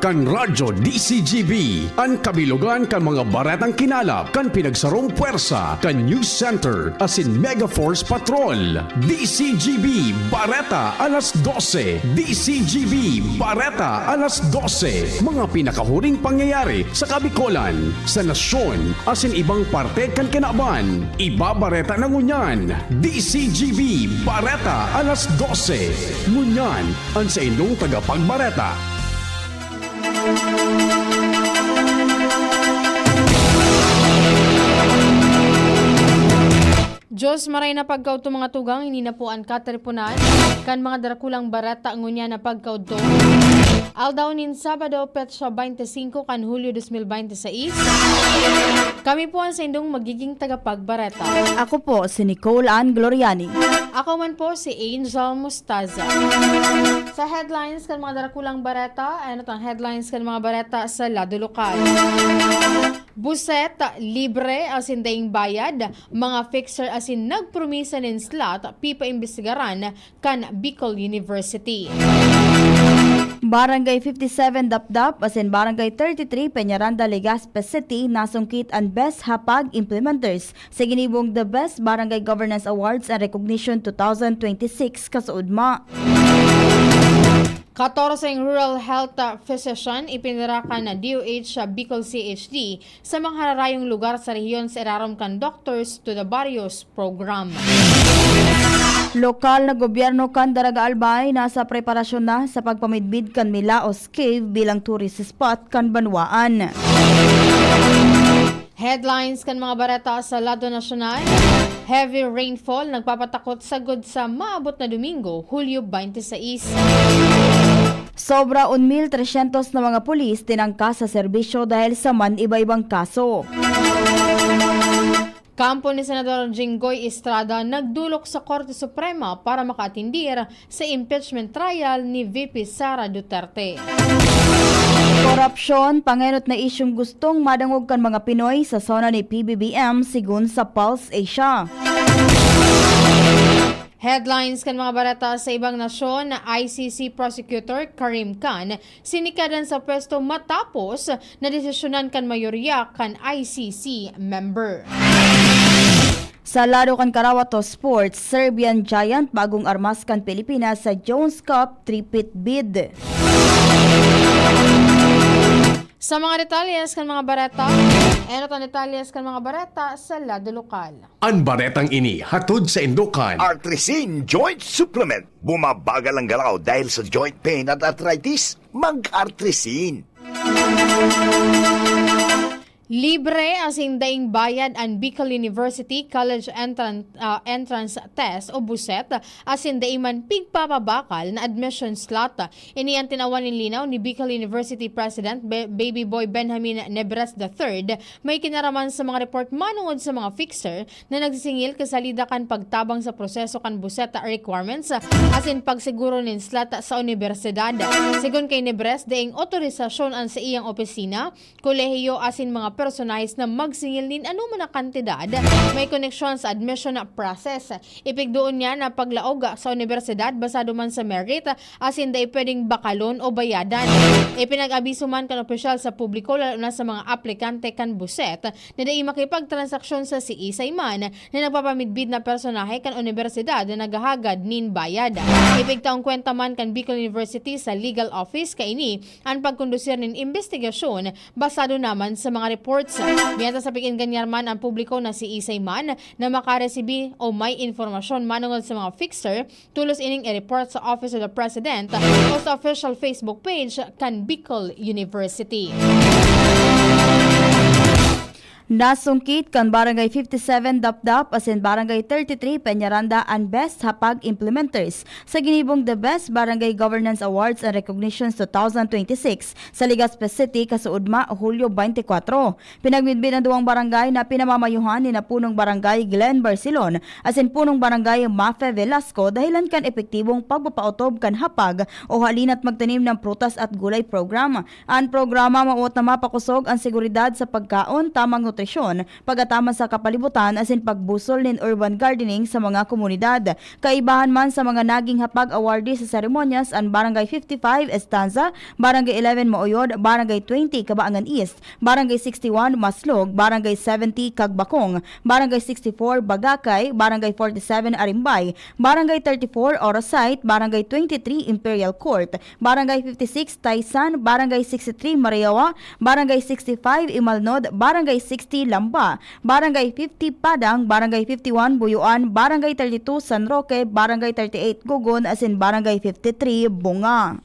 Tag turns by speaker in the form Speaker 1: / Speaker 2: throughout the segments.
Speaker 1: kan radyo DCGB. An kabilugan kan mga baretang kinalap kan pinagsarong puwersa kan News Center asin Mega Force Patrol. DCGB Bareta alas 12. DCGB Bareta alas 12. Mga pinakahuring pangyayari sa Kabikolan, sa nasyon asin ibang parte kan kinaban. Ibabareta na ngunyan. DCGB Bareta alas 12. Ngunyan ang sa inyong tagapagbareta.
Speaker 2: Diyos maray na pagkauto mga tugang, hindi na po ang kateripunan, kan mga darakulang barata ngunya na pagkauto. Aldaw nin Sabado, Petsa 25 kan Hulyo 2026. Kami po ang sa indong magiging tagapagbareta.
Speaker 3: Ako po si Nicole Ann Gloriani.
Speaker 2: Ako man po si Angel Mustaza. Sa headlines kan mga darakulang bareta, ano tang headlines kan mga bareta sa lado lokal. Buset, libre asin daing bayad, mga fixer asin nagpromisa nin slot, pipaimbestigaran kan Bicol University.
Speaker 3: Barangay 57 Dapdap asin Barangay 33 Peñaranda, Legazpi City nasungkit ang Best Hapag Implementers sa ginibong The Best Barangay Governance Awards and Recognition 2026 kasuudma.
Speaker 2: 14 Rural Health Physician ipinarakan na DOH sa Bicol CHD sa mga hararayong lugar sa rehiyon sa irarom kan Doctors to the Barrios program.
Speaker 3: Lokal na gobyerno kan Daraga Albay nasa preparasyon na sa pagpamidbid kan Milaos Cave bilang tourist spot kan Banwaan.
Speaker 2: Headlines kan mga bareta sa lado nasyonal. Heavy rainfall nagpapatakot sagod sa maabot na Domingo, Hulyo 26.
Speaker 3: Sobra 1,300 na mga pulis tinangka sa serbisyo dahil sa man-iba-ibang kaso.
Speaker 2: Kampo ni Senador Jinggoy Estrada nagdulok sa Korte Suprema para makaatindir sa impeachment trial ni VP Sara Duterte.
Speaker 3: Korupsyon, pangenot na isyong gustong madangog kan mga Pinoy sa zona ni PBBM sigun sa Pulse Asia.
Speaker 2: Headlines kan mga barata sa ibang nasyon na ICC Prosecutor Karim Khan sinikadan sa pwesto matapos na desisyonan kan mayorya kan ICC member.
Speaker 3: Sa lado kan Karawato Sports, Serbian Giant bagong armas kan Pilipinas sa Jones Cup three-peat bid.
Speaker 2: Sa mga detalyes kan mga bareta, detalyes kan mga bareta sa lado lokal.
Speaker 1: Ang baretang ini hatod sa Indokan.
Speaker 4: Artresin Joint Supplement. Bumabagal ang galaw dahil sa joint pain at arthritis. Mag-Artresin.
Speaker 2: Libre asing daing bayad ang Bicol University College Entrance Test o BUSET asin daing man pigpapabakal na admission slot. Ini ang tinawan ng linaw ni Bicol University President Baby Boy Benjamin Nebres III. May kinaraman sa mga report manungod sa mga fixer na nagsisingil kasalida kan pagtabang sa proseso kan BUSET requirements asin pagsiguro nin slot sa universidad. Sigon kay Nebres, daing otorisasyon ang sa iyang opisina, kolehiyo asin mga personahes na magsingil nin anuman na kantidad may koneksyon sa admission na process. Ipigdoon niya na paglaog sa universidad basado man sa merit asin day pwedeng bakalon o bayadan. Ipinag-abiso man kan opisyal sa publiko lalo na sa mga aplikante kan BUSET na day makipagtransaksyon sa CISay man na nagpapamidbid na personahe kan universidad na naghahagad nin bayad. Ipigtaong kwenta man kan Bicol University sa legal office kaini ang pagkondusir nin investigasyon basado naman sa mga reports. Biyanta sa pikinggan man ang publiko na si Isay man na makaresibi o may informasyon manungod sa mga fixer tulos ining i-report sa Office of the President o sa official Facebook page kan Bicol University.
Speaker 3: Nasungkit kan Barangay 57 Dapdap asin Barangay 33 Peñaranda ang Best Hapag Implementers sa ginibong The Best Barangay Governance Awards and Recognitions 2026 sa Legazpi City kasuudma Hulyo 24. Pinagmidbid ang duwang barangay na pinamamayuhan ni na punong barangay Glen Barcelon asin punong barangay Mafe Velasco dahilan kan epektibong pagpapautob kan hapag o halina't magtanim ng prutas at gulay program. Ang programa mauot na mapakusog ang seguridad sa pagkaon, tamang nutrisyon nutrisyon, pagataman sa kapalibutan asin pagbusol nin urban gardening sa mga komunidad. Kaibahan man sa mga naging hapag awardee sa seremonyas ang Barangay 55 Estanza, Barangay 11 Maoyod, Barangay 20 Cabaangan East, Barangay 61 Maslog, Barangay 70 Cagbakong, Barangay 64 Bagakay, Barangay 47 Arimbay, Barangay 34 Orosite, Barangay 23 Imperial Court, Barangay 56 Taysan, Barangay 63 Mariawa, Barangay 65 Imalnod, Barangay 60 Lamba, Barangay 50 Padang, Barangay 51 Buyuan, Barangay 32 San Roque, Barangay 38 Gugon, asin Barangay 53 Bunga.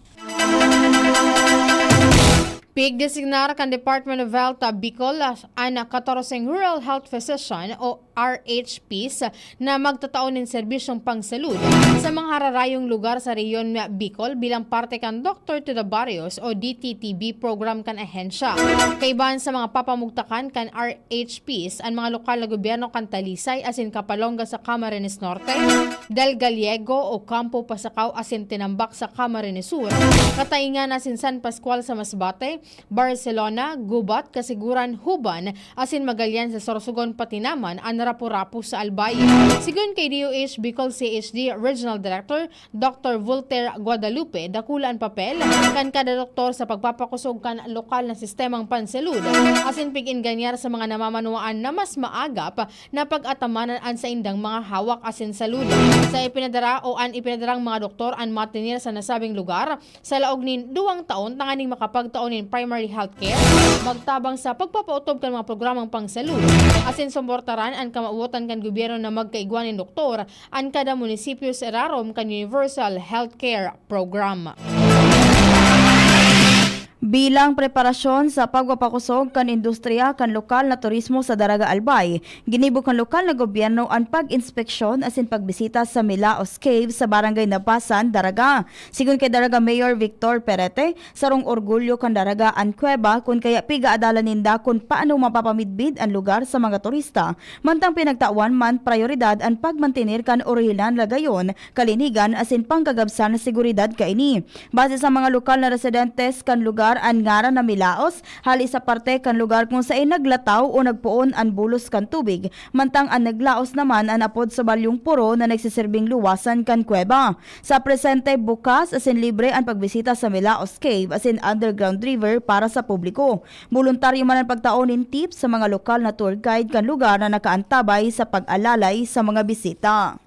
Speaker 2: Pigdesignar kan Department of Health Bicol ang 14 Rural Health Physician o RHPs na magtataon ng serbisyong pangsalud sa mga hararayong lugar sa rehiyon Bicol bilang parte kan Doctor to the Barrios o DTTB program kan ahensya. Kaibahan sa mga papamugtakan kan RHPs ang mga lokal na gobyerno kan Talisay asin Kapalonga sa Camarines Norte, Del Gallego o Campo Pasacao asin Tinambak sa Camarines Sur, Kataingan asin San Pascual sa Masbate, Barcelona, Gubat, Kasiguran, Huban, asin Magallanes sa Sorsogon, Patinaman, ang Rapu-Rapu sa Albay. Sigun kay DOH Bicol CHD Regional Director Dr. Voltaire Guadalupe, dakulaan papel kan kada doktor sa pagpapakusog kan lokal na sistemang pansalud, asin pig-inganyar sa mga namamanuan na mas maagap na pag-atamanan sa indang mga hawak asin salud. Sa ipinadara o an ipinadarang mga doktor ang matinir sa nasabing lugar sa laog nin 2 taon tanganing makapagtaon in primary health care, magtabang sa pagpapautob kan mga programang pangsalud, asin sumportaran ang kamauotan kan gobyerno na magkaigwan ng doktor ang kada munisipyo sa Rarom kan Universal Healthcare Program.
Speaker 3: Bilang preparasyon sa pagpapakusog kan industriya kan lokal na turismo sa Daraga Albay, ginibog kan lokal na gobyerno ang pag-inspeksyon asin pagbisita sa Milaos Cave sa Barangay Napasan, Daraga. Sigun kay Daraga Mayor Victor Perete, sarong orgulyo kan Daraga ang kuweba kun kaya pigaadalan ninda kung paano mapapamidbid ang lugar sa mga turista. Mantang pinagtawan man prioridad ang pagmantenir kan orihinal lagayon, kalinigan asin pangkagabsan na seguridad kaini. Base sa mga lokal na residentes kan lugar ang ngaran na Milaos, hali sa parte kan lugar kung saan naglataw o nagpuon ang bulos kan tubig, mantang ang naglaos naman ang apod sa balyong puro na nagsiserving luwasan kan kuweba. Sa presente bukas asin libre ang pagbisita sa Milaos Cave asin underground river para sa publiko. Voluntaryo man ang pagtaonin tips sa mga lokal na tour guide kan lugar na nakaantabay sa pag-alalay sa mga bisita.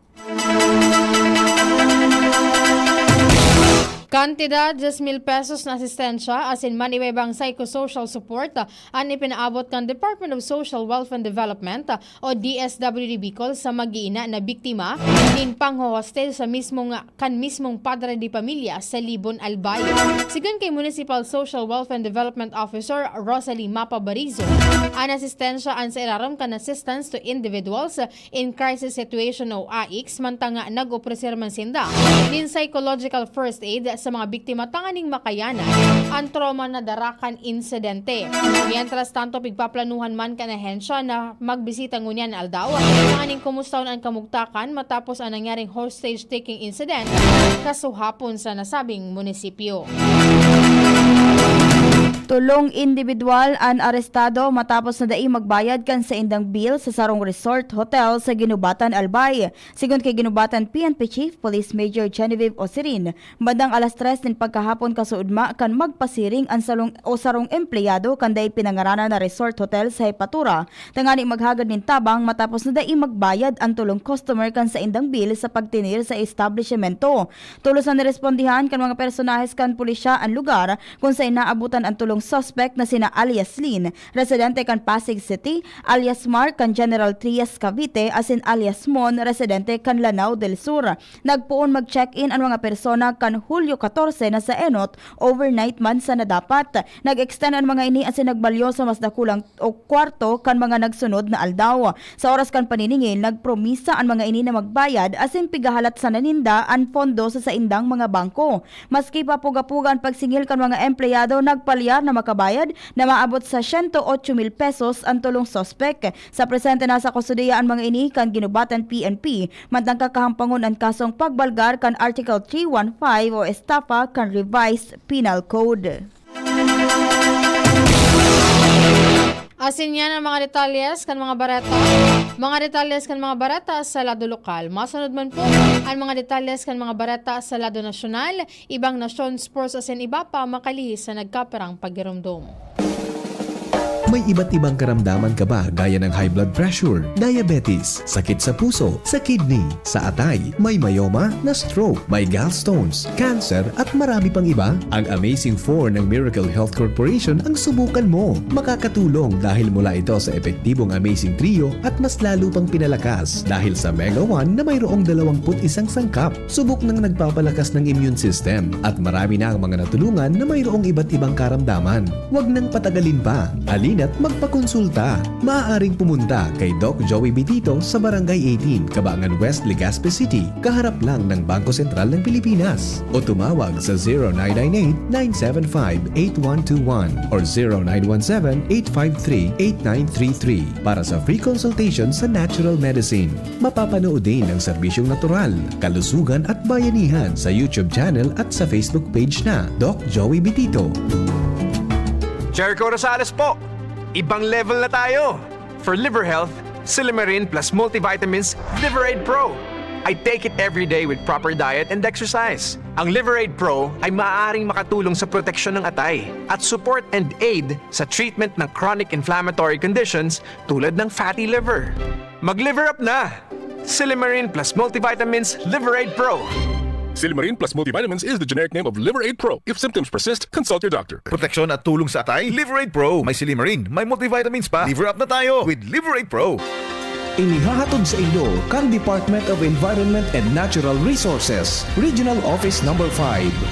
Speaker 2: Kantidad 10,000 pesos na asistensya asin maniwebang psychosocial support ang ipinaabot ng Department of Social Welfare and Development o DSWD Bicol sa mag-iina na biktima din pang-hostel sa mismong padre di pamilya sa Libon, Albay. Sigun kay Municipal Social Welfare and Development Officer Rosalie Mapa Barizo, ang asistensya ang sa ilaram kan assistance to individuals in crisis situation o AICS mantanga nag-opresir man sinda din psychological first aid sa mga biktima tanganing makayanan ang trauma na darakan insidente. Mientras tanto pigpaplanuhan man kan ahensya na magbisita ngunyan aldaw tanganing kumustahon ang kamugtakan matapos ang nangyaring hostage taking incident kasuhapon sa nasabing munisipyo.
Speaker 3: Tulong individual ang arestado matapos na dai magbayad kan sa indang bill sa sarong resort hotel sa Ginubatan, Albay. Sigon kay Ginubatan PNP Chief Police Major Genevieve Osirin, bandang alas 3 nin pagkahapon kasuudma kan magpasiring ang sarong empleyado kan dai pinangaranan na resort hotel sa Hepatura. Tangani maghagad nin tabang matapos na dai magbayad ang tulong customer kan sa indang bill sa pagtinir sa establishmento. Tulos na nirespondihan kan mga personahes kan pulisya ang lugar kung sa inaabutan ang tulong suspect na sina alias Lin, residente kan Pasig City, alias Mark kan General Trias Cavite, asin alias Mon, residente kan Lanao del Sur. Nagpuon mag-check-in ang mga persona kan Hulyo 14 na sa Enot, overnight man sa nadapat. Nag-extend ang mga ini asin nagbalyo sa mas dakulang o kwarto kan mga nagsunod na aldaw. Sa oras kan paniningil, nagpromisa ang mga ini na magbayad asin pigahalat sa naninda ang pondo sa indang mga bangko. Maski pa puga-puga ang pagsingil kan mga empleyado, nagpalyar na makabayad na maabot sa 108,000 pesos ang tulong suspect. Sa presente na sa kustudiya ang mga ini kan Ginubatan PNP, mantang kakahampangon ang kasong pagbalgar kan Article 315 o estafa kan Revised Penal Code.
Speaker 2: Asin yan ang mga detalyes kan mga barata sa lado lokal. Masunod man po ang mga detalyes kan mga barata sa lado nasyonal, ibang nasyon, sports asin iba pa makalihis sa nagkaperang pagirumdom.
Speaker 5: May iba't ibang karamdaman ka ba gaya ng high blood pressure, diabetes, sakit sa puso, sa kidney, sa atay, may myoma, na stroke, may gallstones, cancer at marami pang iba? Ang Amazing 4 ng Miracle Health Corporation ang subukan mo. Makakatulong dahil mula ito sa epektibong Amazing Trio at mas lalo pang pinalakas dahil sa Mega 1 na mayroong 21 sangkap. Subok ng nagpapalakas ng immune system at marami na ang mga natulungan na mayroong iba't ibang karamdaman. Huwag nang patagalin pa. Alina't magpakonsulta. Maaaring pumunta kay Doc Joey Bitito sa Barangay 18, Cabangan West, Legazpi City, kaharap lang ng Bangko Sentral ng Pilipinas. O tumawag sa 0998-975-8121 or 0917-853-8933 para sa free consultation sa natural medicine. Mapapanood din ang serbisyong natural, kalusugan at bayanihan sa YouTube channel at sa Facebook page na Doc Joey Bitito.
Speaker 6: Jericho Rosales po! Ibang level na tayo! For liver health, Silimarin plus multivitamins Liverade Pro. I take it every day with proper diet and exercise. Ang Liverade Pro ay maaaring makatulong sa proteksyon ng atay at support and aid sa treatment ng chronic inflammatory conditions tulad ng fatty liver. Mag-liver up na! Silimarin plus multivitamins Liverade Pro.
Speaker 7: Silimarin plus multivitamins is the generic name of Liverade Pro. If symptoms persist, consult your doctor.
Speaker 8: Proteksyon at tulong sa atay, Liverade Pro. May Silimarin, may multivitamins pa. Liver up na tayo with Liverade Pro.
Speaker 1: Inihahatod sa inyo kang Department of Environment and Natural Resources, Regional Office No. 5,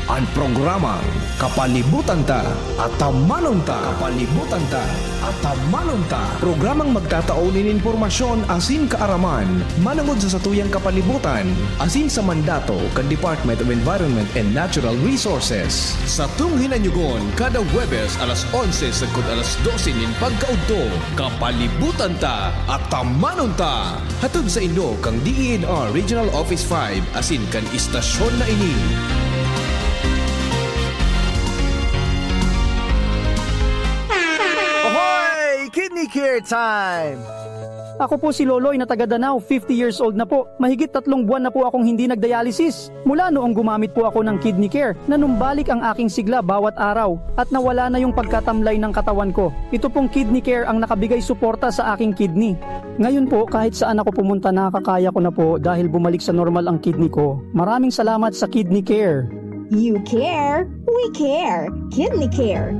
Speaker 1: ang programang Kapalibutan Ta at Tamanon Ta. Kapalibutan Ta at Tamanon Ta. Programang magtataunin informasyon asin kaaraman, manangod sa satuyang kapalibutan, asin sa mandato kan Department of Environment and Natural Resources. Sa tunghinanyugon, kada Huwebes alas 11 sagkod alas 12 nin pagkaudto, Kapalibutan Ta at Tamanon Ta. Hatod sa inyo kang DENR Regional Office 5 asin kan istasyon na ini.
Speaker 8: Ahoy! Kidney Care time!
Speaker 9: Ako po si Loloy na taga Danao, 50 years old na po. Mahigit 3 buwan na po akong hindi nagdialysis. Mula noong gumamit po ako ng Kidney Care, nanumbalik ang aking sigla bawat araw at nawala na yung pagkatamlay ng katawan ko. Ito pong Kidney Care ang nakabigay suporta sa aking kidney. Ngayon po, kahit saan ako pumunta, nakakaya ko na po dahil bumalik sa normal ang kidney ko. Maraming salamat sa Kidney Care.
Speaker 10: You care, we care. Kidney Care.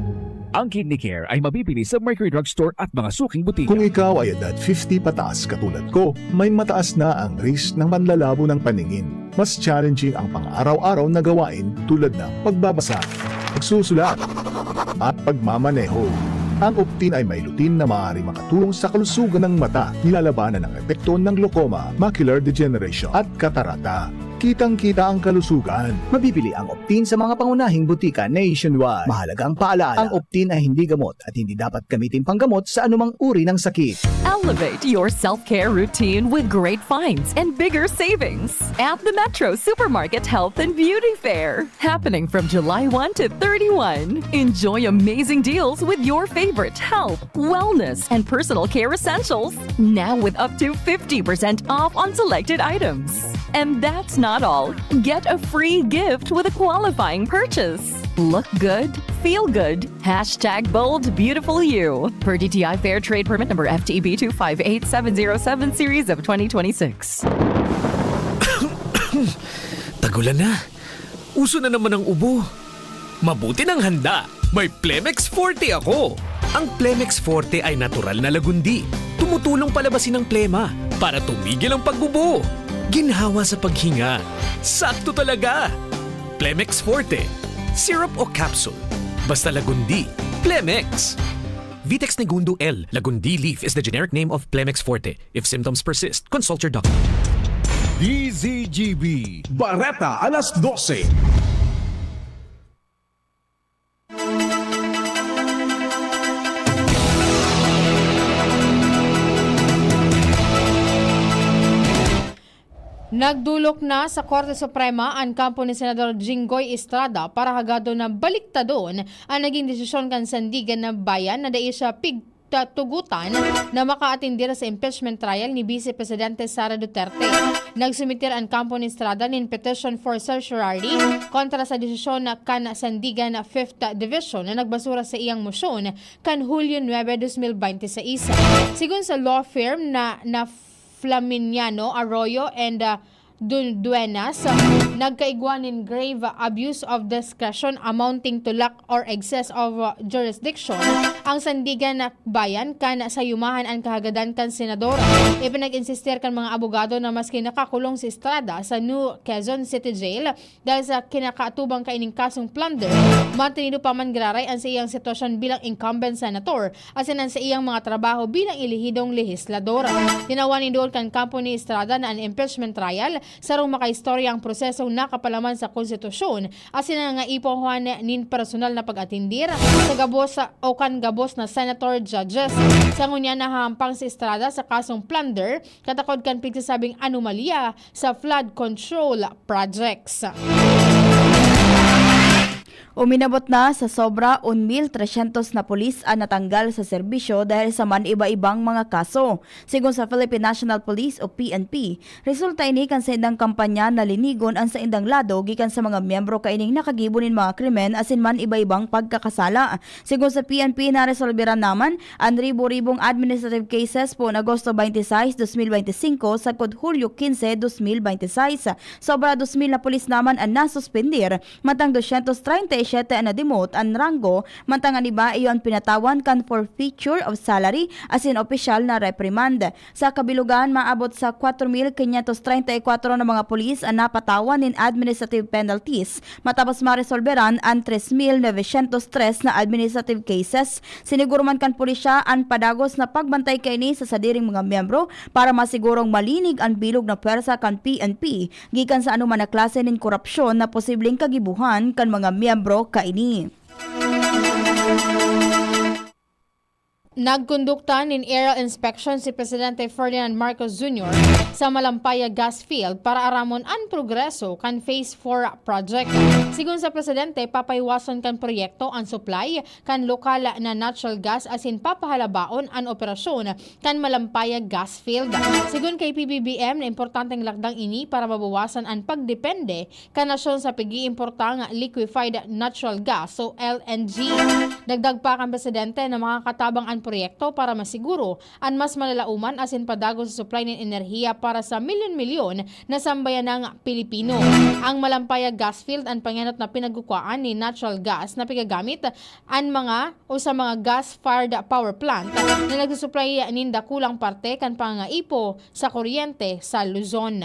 Speaker 11: Ang Kidney Care ay mabibili sa Mercury Drugstore at mga suking butika.
Speaker 12: Kung ikaw ay edad 50 pataas katulad ko, may mataas na ang risk ng panlalabo ng paningin. Mas challenging ang pang-araw-araw na gawain tulad ng pagbabasa, pagsusulat, at pagmamaneho. Ang Optin ay may lutin na maaari makatulong sa kalusugan ng mata, nilalabanan ang epekto ng glaucoma, macular degeneration at katarata. Kitang-kita ang kalusugan.
Speaker 13: Mabibili ang Optin sa mga pangunahing butika nationwide. Mahalagang paalala, ang Optin ay hindi gamot at hindi dapat gamitin panggamot sa anumang uri ng sakit.
Speaker 14: Elevate your self-care routine with great finds and bigger savings at the Metro Supermarket Health and Beauty Fair, happening from July 1 to 31. Enjoy amazing deals with your favorite health, wellness, and personal care essentials, now with up to 50% off on selected items. And that's not all. Get a free gift with a qualifying purchase. Look good, feel good. #bold beautiful you. Per DTI Fair Trade Permit number FTEB 258707 series of 2026.
Speaker 11: Tagulan na. Uso na naman ang ubo. Mabuti ng handa. May Plemex Forte ako. Ang Plemex Forte ay natural na lagundi. Tumutulong palabasin ang plema para tumigil ang pagbubo. Ginhawa sa paghinga. Sakto talaga. Plemex Forte. Syrup o capsule. Basta lagundi. Plemex. Vitex Negundo L. Lagundi leaf is the generic name of Plemex Forte. If symptoms persist, consult your doctor.
Speaker 1: DZGB Bareta alas 12.
Speaker 2: Nagdulok na sa Korte Suprema ang kampo ni Senador Jinggoy Estrada para hagado na baliktadon ang naging desisyon kan Sandigan na Bayan na dai siya tugutan na makaatindir sa impeachment trial ni Vice Presidente Sara Duterte. Nagsumitir ang kampo ni Estrada nin petition for certiorari kontra sa desisyon kan Sandigan 5th Division na nagbasura sa iyang motion kan Hulyo 9, 2026. Sigun sa law firm na Flaminiano, Arroyo and Duenas, nagkaigwan in grave abuse of discretion amounting to lack or excess of jurisdiction ang Sandigan na bayan kan sa yumahan ang kahagadan kan senador. Ipinag-insistir kan mga abogado na maski nakakulong si Estrada sa New Quezon City Jail dahil sa kinakaatubang kaining kasong plunder, matinido pa man graray ang sa iyang sitwasyon bilang incumbent senator asin ang sa iyang mga trabaho bilang ilihidong lehislador. Tinawanin doon kan kampo ni Estrada na ang impeachment trial sarong makaistorya ang prosesong nakapalaman sa konstitusyon asin nga ipohuan nin personal na pag-atindir sa gabos o kan gabos na senator judges. Sa ngunya nahampang si Estrada sa kasong plunder katakod kan pigsasabing anomalya sa flood control projects.
Speaker 3: Uminabot na sa sobra 1,300 na pulis ang natanggal sa serbisyo dahil sa man iba-ibang mga kaso. Sigon sa Philippine National Police o PNP, resulta ini kan sa indang kampanya na linigon ang sa indang lado gikan sa mga miyembro kaining nakagibonin mga krimen asin man iba-ibang pagkakasala. Sigon sa PNP na resolberan naman ang ribo-ribong administrative cases po na Agosto 26, 2025 sa kod Hulyo 15, 2026. Sobra 2,000 na pulis naman ang nasuspendir matang 237 na dimot ang ranggo mantang ang iba iyon pinatawan kan forfeiture of salary asin opisyal na reprimand. Sa kabilugan maabot sa 4,534 na mga pulis ang napatawan in administrative penalties matapos maresolberan ang 3,903 na administrative cases. Siniguro man kan pulisya ang padagos na pagbantay kaini sa sadiring mga miyembro para masigurong malinig ang bilog na pwersa kan PNP gikan sa anuman na klase nin korupsyon na posibleng kagibuhan kan mga miyembro kaini.
Speaker 2: Nagkondukta nin aerial inspection si Presidente Ferdinand Marcos Jr. sa Malampaya Gas Field para aramon ang progreso kan Phase 4 project. Sigun sa Presidente, papaiwason kan proyekto ang supply kan lokal na natural gas asin papahalabaon ang operasyon kan Malampaya Gas Field. Sigun kay PBBM na importanteng lakdang ini para mabawasan ang pagdepende kan nasyon sa pag-iimportang liquefied natural gas o LNG. Dagdag pa kan Presidente na makakatabang ang proyekto para masiguro ang mas malalauman asin padago sa supply ng enerhiya para sa milyon-milyon na sambayan ng Pilipino. Ang Malampaya Gas Field ang panganot na pinagkukuhaan ni natural gas na pigagamit ang mga o sa mga gas-fired power plant na nagsusupply ninda kulang parte kan pangaipo sa kuryente sa Luzon.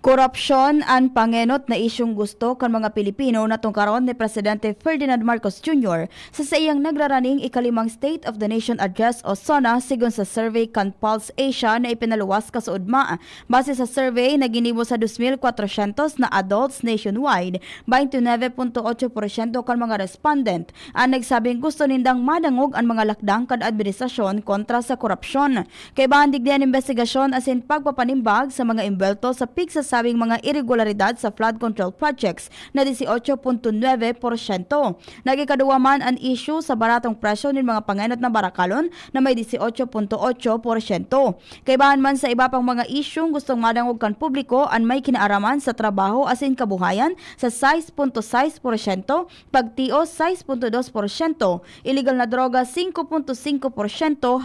Speaker 3: Korupsyon ang pangenot na isyong gusto kan mga Pilipino na tungkaron ni Presidente Ferdinand Marcos Jr. sa iyang nagraraning ikalimang State of the Nation Address o SONA sigon sa survey kan Pulse Asia na ipinaluwas kasaudma. Base sa survey na ginibo sa 2,400 na adults nationwide, 29.8% kan mga respondent ang nagsabing gusto nindang madangog ang mga lakdang kan administrasyon kontra sa korupsyon. Kay bahandig din investigasyon asin pagpapanimbag sa mga imbelto sa sabing mga irregularidad sa flood control projects na 18.9%. Nagikaduwa man ang issue sa baratong presyo ng mga panganot na barakalon na may 18.8%. Kaibahan man sa iba pang mga issue gustong madangog kan publiko ang may kinaaraman sa trabaho asin kabuhayan sa 6.6%, pagtio 6.2%, illegal na droga 5.5%,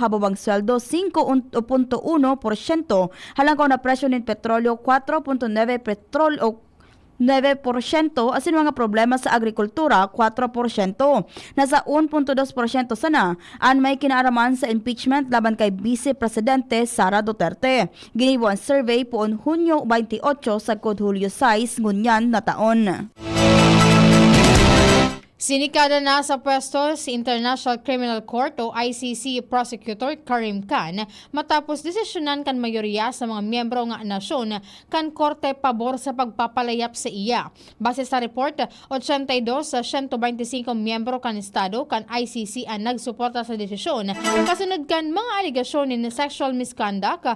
Speaker 3: hababang sweldo 5.1%, halangkaw na presyo ng petrolyo 4.9% petrol o 9% asin mga problema sa agrikultura 4%. Nasa 1.2% sana ang may kinaaraman sa impeachment laban kay Vice Presidente Sara Duterte. Ginibo ang survey poon Hunyo 28 sa kod Hulyo 6 ngunyan na taon.
Speaker 2: Sinikada na sa pwesto si International Criminal Court o ICC Prosecutor Karim Khan matapos desisyonan kan mayorya sa mga miyembro ng nasyon kan korte pabor sa pagpapalayap sa iya. Base sa report, 82 sa 125 miyembro kan estado kan ICC ang nagsuporta sa desisyon kasunod kan mga aligasyon ni sexual misconduct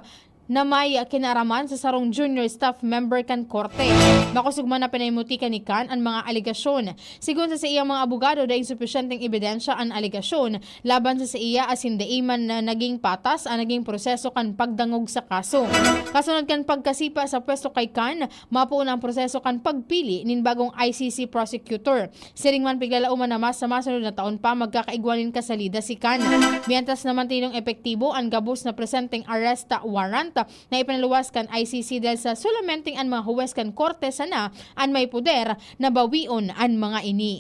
Speaker 2: na may kinaraman sa sarong junior staff member kan korte. Bakusog man na pinaymuti ni kan ang mga aligasyon. Sigun sa iyang mga abogado dahil insufisyenteng ebidensya ang aligasyon laban sa iya asin daiman na naging patas ang naging proseso kan pagdangog sa kaso. Kasunod kan pagkasipa sa pwesto kay kan, mapuuna ang proseso kan pagpili nin bagong ICC prosecutor. Siring man piglalauman na mas sa masunod na taon pa magkakaigwanin kasalida si kan. Mientras naman tinong epektibo ang gabos na presenteng arrest warrant na ipinaluwas kan ICC dahil sa sulamenting ang mga huwes kan korte sana ang may poder na bawion ang mga ini.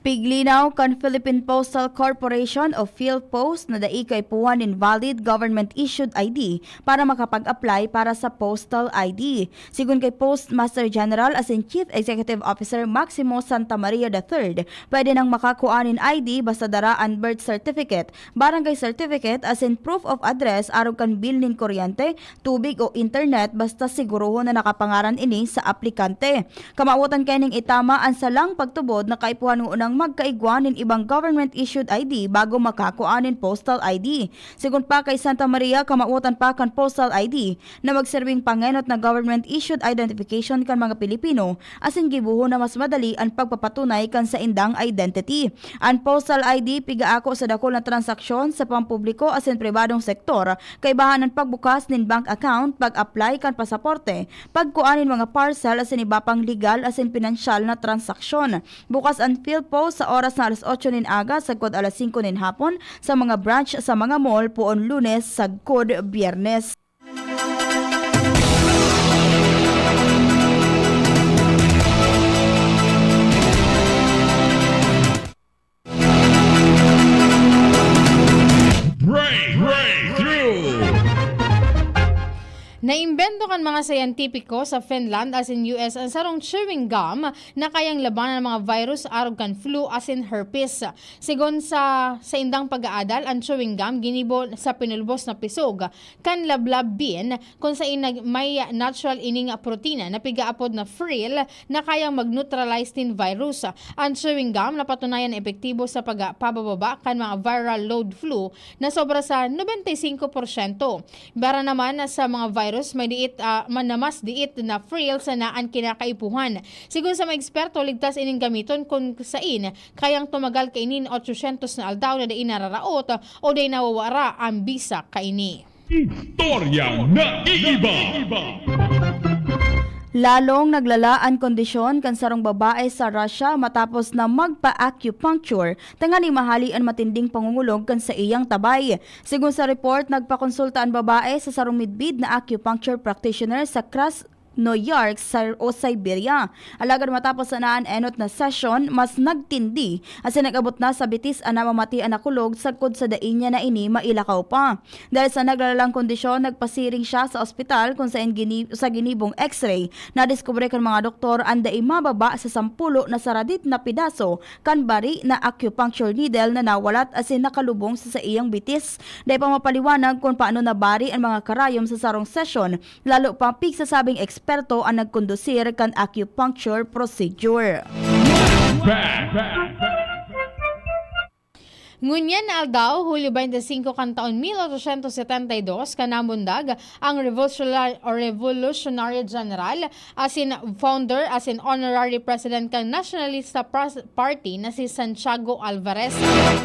Speaker 3: Piglinaw kan Philippine Postal Corporation o PhilPost na dai kay puwan invalid government-issued ID para makapag-apply para sa postal ID. Sigun kay Postmaster General as in Chief Executive Officer Maximo Santa Maria III, pwede nang makakuanin ID basta daraan birth certificate, barangay certificate as in proof of address arog kan bill nin kuryente, tubig o internet basta siguruhon na nakapangaran ini sa aplikante. Kamautan kayning itama ang salang pagtubod na kaipuhan unang magkaigwanin ibang government-issued ID bago makakuanin postal ID. Sigun pa kay Santa Maria, kamautan pa kan postal ID na magserbing pangenot na government-issued identification kan mga Pilipino asin gibuho na mas madali ang pagpapatunay kan sa indang identity. Ang postal ID pigaako sa dakol na transaksyon sa pampubliko asin pribadong sektor kay bahanan pagbukas nin bank account, pag-apply kan pasaporte, pagkuanin mga parcel asin iba pang legal asin pinansyal na transaksyon. Bukas ang PhilPost sa oras na alas 8 nin aga sagkod alas 5 nin hapon sa mga branch sa mga mall puon Lunes sagkod Biyernes.
Speaker 2: Naimbento kan mga sayantipiko sa Finland as in US ang sarong chewing gum na kayang labanan ng mga virus arog kan flu as in herpes. Sigon sa indang pag-aadal, ang chewing gum ginibo sa pinulbos na pisog kan lablab bean kung sa may natural ining protina na pigaapod na frill na kayang mag-neutralize tin virus. Ang chewing gum napatunayan na epektibo sa pagpababa kan mga viral load flu na sobra sa 95%. Bara naman sa mga virus may diit mas diit na frill sa naan kinakaipuhan. Sigun sa mga eksperto, ligtas ining gamiton kung sain kayang tumagal kainin 800 na aldaw na dain nararaot o dain nawawara ang bisa kaini.
Speaker 15: Istoryang naiiba!
Speaker 3: Lalong naglalaan kondisyon kan sarong babae sa Russia matapos na magpa-acupuncture tangali mahali ang matinding pangungulog kan sa iyang tabay. Sigun sa report, nagpakonsulta ang babae sa sarong midbid na acupuncture practitioner sa Krasnoyarsk o Siberia. Alagad matapos sa naan enot na session, mas nagtindi as nag-abot na sa bitis ana mamati ang nakulog sagkod sa dain niya na ini mailakaw pa. Dahil sa naglalalang kondisyon, nagpasiring siya sa ospital kung sa ginibong x-ray. Nadiskubre kan mga doktor ang daing mababa sa 10 na saradit na pidaso kan bari na acupuncture needle na nawalat asin nakalubong sa iyang bitis. Dahil pa mapaliwanag kung paano nabari ang mga karayom sa sarong session, lalo pang pigsasabing eksperto ang nagkondusir kan acupuncture procedure.
Speaker 2: Ngunyan na aldaw, Hulyo 25 kan taon 1872, kanamundag ang Revolutionary General asin founder asin honorary president kan Nacionalista Party na si Santiago Alvarez.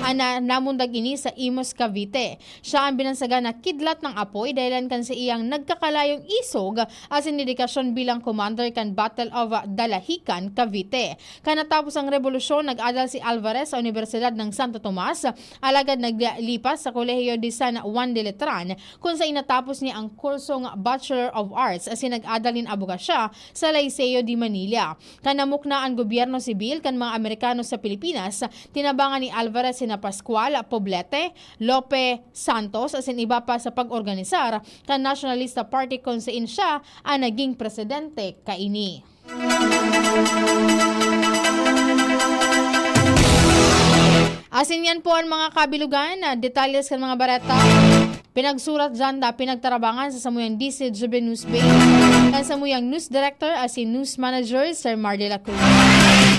Speaker 2: Ana namundag ini sa Imus, Cavite. Siya ang binansaga na kidlat ng apoy dahilan kan sa iyang nagkakalayong isog asin dedikasyon bilang commander kan Battle of Dalahican, Cavite. Kanatapos ang revolusyon, nag-adal si Alvarez sa Universidad ng Santo Tomas, alagad naglipas sa Kolehiyo de San Juan de Letran kung sa inatapos niya ang kursong Bachelor of Arts as nag-adalin abogasya sa Liceo de Manila. Kanamuk na ang gobyerno sibil kan mga Amerikano sa Pilipinas, tinabangan ni Alvarez sina Pascual Poblete, Lope Santos as iba pa sa pag-organisar kan Nationalista Party kung sa siya ang naging presidente kaini. Asin yan po ang mga kabilugan, detalles kan mga barata. Pinagsurat dyan da pinagtarabangan sa samuyang DCGB News Bay. Kan samuyang news director as in news manager Sir Mar de la Cruz.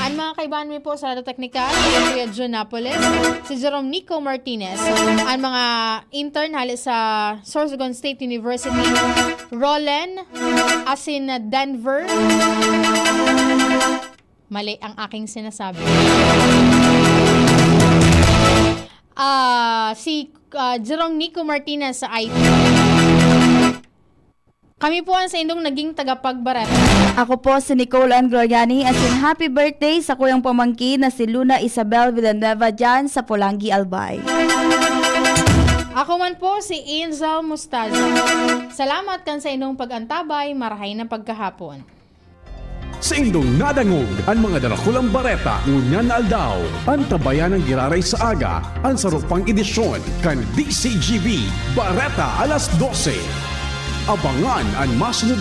Speaker 2: Ang mga kaibahan mo po sa Radio Technical, si Kuya John Napoles, si Jerome Nico Martinez, ang mga intern hali sa Sorsogon State University, Roland, as in Denver. Mali ang aking sinasabi. Si Jerome Nico Martinez sa IT. Kami po ang sa indong naging tagapagbareta.
Speaker 3: Ako po si Nicole Ann Gloriani as in happy birthday sa kuyang pamangkin na si Luna Isabel Villanueva dyan sa Polangi, Albay.
Speaker 2: Ako man po si Angel Mustaza. Salamat kan sa indong pag-antabay, marahay na pagkahapon.
Speaker 1: Sa indong nadangog ang mga darakulang bareta ngunyan na aldaw. Ang tabayan ng giraray sa aga, ang sarupang edisyon kan DCGB Bareta alas 12. Abangan ang masunod